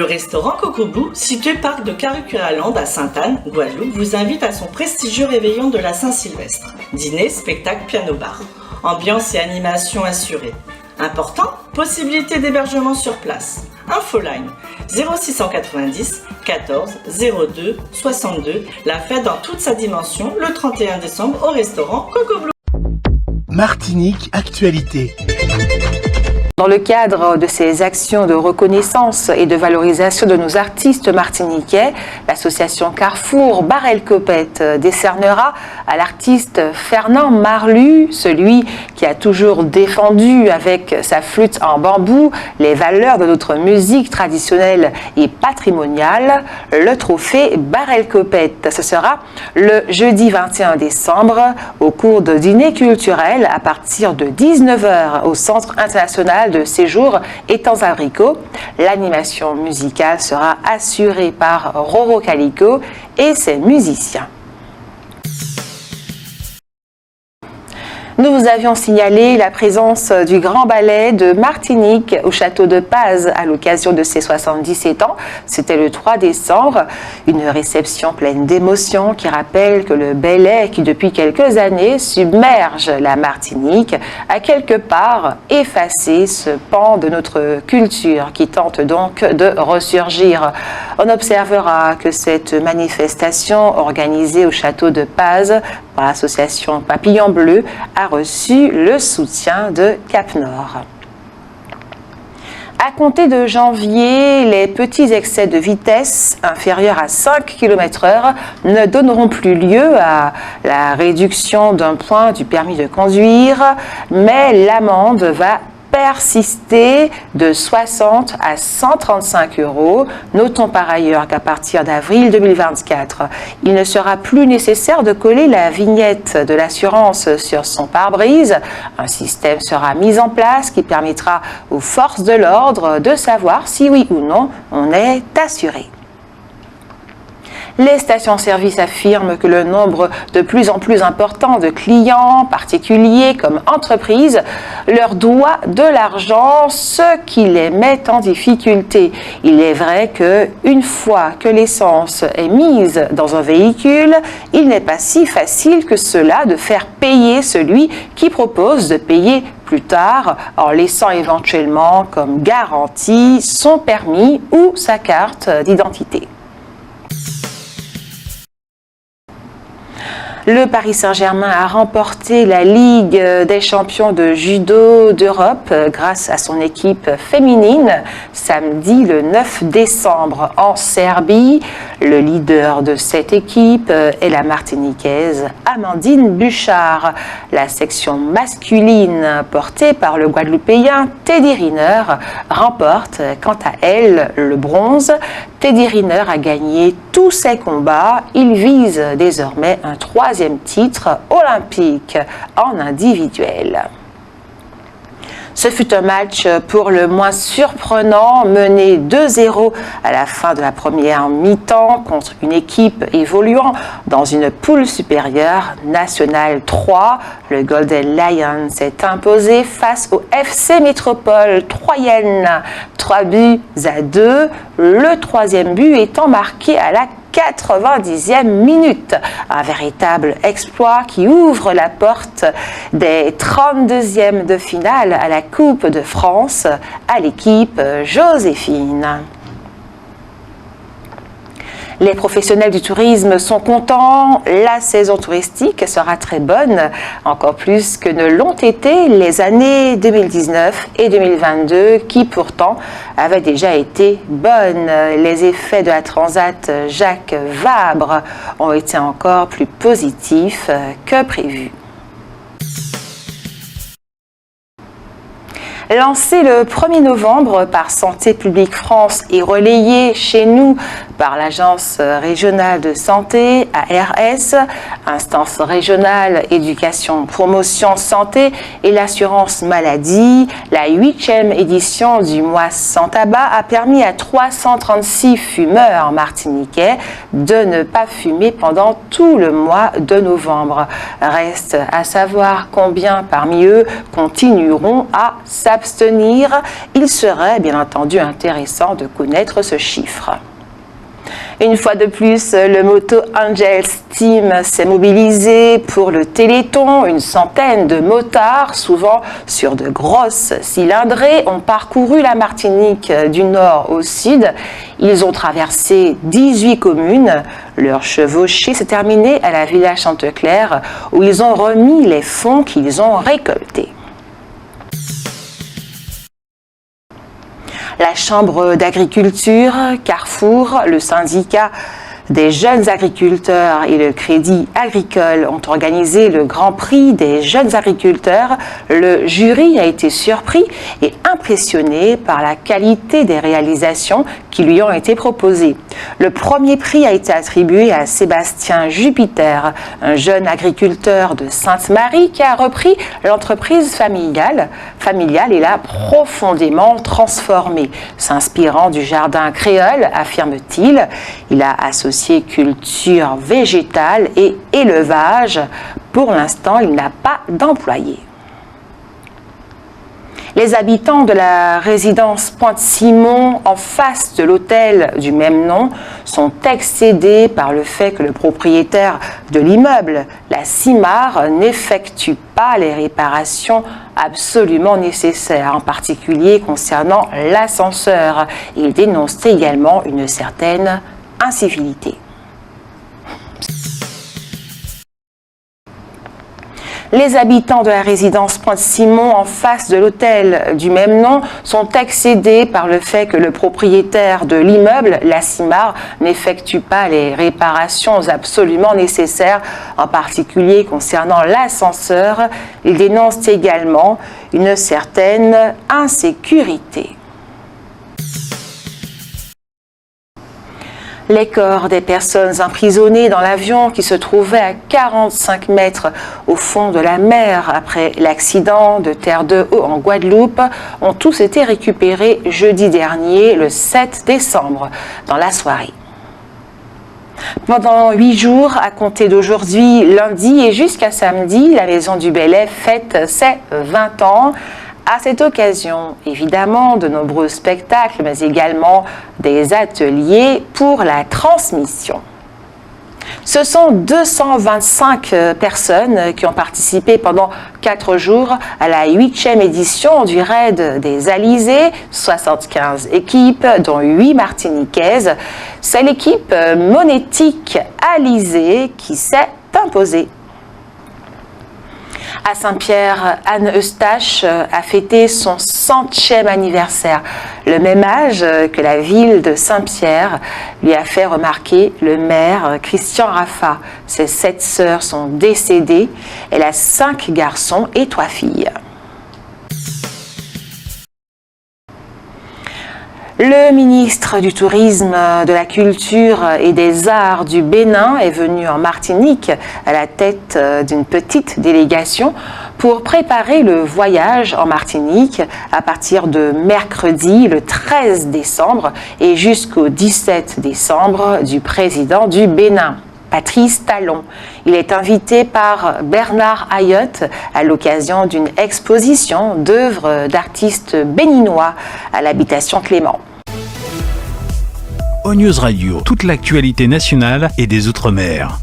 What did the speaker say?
Le restaurant Cocobou, situé parc de Caricuraland à Sainte-Anne, Guadeloupe, vous invite à son prestigieux réveillon de la Saint-Sylvestre. Dîner, spectacle, piano-bar. Ambiance et animation assurée. Important, possibilité d'hébergement sur place. Infoline 0690 14 02 62. La fête dans toute sa dimension le 31 décembre au restaurant Cocobou. Martinique Actualité. Dans le cadre de ces actions de reconnaissance et de valorisation de nos artistes martiniquais, l'association Carrefour Bar-El-Copette décernera à l'artiste Fernand Marlu, celui qui a toujours défendu avec sa flûte en bambou les valeurs de notre musique traditionnelle et patrimoniale, le trophée Bar-El-Copette. Ce sera le jeudi 21 décembre au cours de dîner culturel à partir de 19h au Centre international de séjour Étangs Abricots. L'animation musicale sera assurée par Roro Calico et ses musiciens. Nous vous avions signalé la présence du Grand Ballet de Martinique au château de Paz à l'occasion de ses 77 ans. C'était le 3 décembre. Une réception pleine d'émotions qui rappelle que le ballet qui depuis quelques années submerge la Martinique a quelque part effacé ce pan de notre culture qui tente donc de ressurgir. On observera que cette manifestation organisée au château de Paz par l'association Papillon Bleu a reçu le soutien de Cap-Nord. À compter de janvier, les petits excès de vitesse inférieurs à 5 km/h ne donneront plus lieu à la réduction d'un point du permis de conduire, mais l'amende va persister de 60 à 135 €. Notons par ailleurs qu'à partir d'avril 2024, il ne sera plus nécessaire de coller la vignette de l'assurance sur son pare-brise. Un système sera mis en place qui permettra aux forces de l'ordre de savoir si oui ou non on est assuré. Les stations-service affirment que le nombre de plus en plus important de clients, particuliers comme entreprises, leur doit de l'argent, ce qui les met en difficulté. Il est vrai que une fois que l'essence est mise dans un véhicule, il n'est pas si facile que cela de faire payer celui qui propose de payer plus tard, en laissant éventuellement comme garantie son permis ou sa carte d'identité. Le Paris Saint-Germain a remporté la Ligue des champions de judo d'Europe grâce à son équipe féminine samedi le 9 décembre en Serbie. Le leader de cette équipe est la Martiniquaise Amandine Bouchard. La section masculine portée par le Guadeloupéen Teddy Riner remporte quant à elle le bronze. Teddy Riner a gagné tous ses combats. Il vise désormais un troisième titre olympique en individuel. Ce fut un match pour le moins surprenant, mené 2-0 à la fin de la première mi-temps contre une équipe évoluant dans une poule supérieure, National 3. Le Golden Lion s'est imposé face au FC Métropole Troyenne, 3-2. Le troisième but étant marqué à la 90e minute. Un véritable exploit qui ouvre la porte des 32e de finale à la Coupe de France à l'équipe Joséphine. Les professionnels du tourisme sont contents. La saison touristique sera très bonne, encore plus que ne l'ont été les années 2019 et 2022 qui pourtant avaient déjà été bonnes. Les effets de la Transat Jacques Vabre ont été encore plus positifs que prévu. Lancé le 1er novembre par Santé publique France et relayé chez nous par l'Agence régionale de santé, ARS, Instance régionale éducation promotion santé et l'assurance maladie, la 8e édition du mois sans tabac a permis à 336 fumeurs martiniquais de ne pas fumer pendant tout le mois de novembre. Reste à savoir combien parmi eux continueront à s'abstenir. s'abstenir. Il serait bien entendu intéressant de connaître ce chiffre. Une fois de plus, le Moto Angels Team s'est mobilisé pour le Téléthon. Une centaine de motards, souvent sur de grosses cylindrées, ont parcouru la Martinique du nord au sud. Ils ont traversé 18 communes. Leur chevauchée s'est terminée à la Villa Chanteclair, où ils ont remis les fonds qu'ils ont récoltés. La Chambre d'agriculture, Carrefour, le syndicat des jeunes agriculteurs et le Crédit agricole ont organisé le Grand Prix des jeunes agriculteurs. Le jury a été surpris et impressionné par la qualité des réalisations qui lui ont été proposées. Le premier prix a été attribué à Sébastien Jupiter, un jeune agriculteur de Sainte-Marie qui a repris l'entreprise familiale et l'a profondément transformée. S'inspirant du jardin créole, affirme-t-il, il a associé culture végétale et élevage. Pour l'instant, il n'a pas d'employé. Les habitants de la résidence Pointe-Simon, en face de l'hôtel du même nom, sont excédés par le fait que le propriétaire de l'immeuble, la CIMAR, n'effectue pas les réparations absolument nécessaires, en particulier concernant l'ascenseur. Ils dénoncent également une certaine incivilité. Les habitants de la résidence Pointe-Simon, en face de l'hôtel du même nom, sont excédés par le fait que le propriétaire de l'immeuble, la CIMAR, n'effectue pas les réparations absolument nécessaires, en particulier concernant l'ascenseur. Ils dénoncent également une certaine insécurité. Les corps des personnes emprisonnées dans l'avion qui se trouvait à 45 mètres au fond de la mer après l'accident de Terre de Haut en Guadeloupe ont tous été récupérés jeudi dernier, le 7 décembre, dans la soirée. Pendant 8 jours, à compter d'aujourd'hui, lundi et jusqu'à samedi, la Maison du Bellay fête ses 20 ans. À cette occasion, évidemment, de nombreux spectacles, mais également des ateliers pour la transmission. Ce sont 225 personnes qui ont participé pendant 4 jours à la 8e édition du Raid des Alizés, 75 équipes, dont 8 martiniquaises. C'est l'équipe monétique Alizé qui s'est imposée. À Saint-Pierre, Anne Eustache a fêté son 100e anniversaire. Le même âge que la ville de Saint-Pierre lui a fait remarquer le maire Christian Raffa. Ses 7 sœurs sont décédées. Elle a 5 garçons et 3 filles. Le ministre du Tourisme, de la Culture et des Arts du Bénin est venu en Martinique à la tête d'une petite délégation pour préparer le voyage en Martinique à partir de mercredi, le 13 décembre, et jusqu'au 17 décembre du président du Bénin, Patrice Talon. Il est invité par Bernard Ayotte à l'occasion d'une exposition d'œuvres d'artistes béninois à l'habitation Clément. ONews Radio, toute l'actualité nationale et des Outre-mer.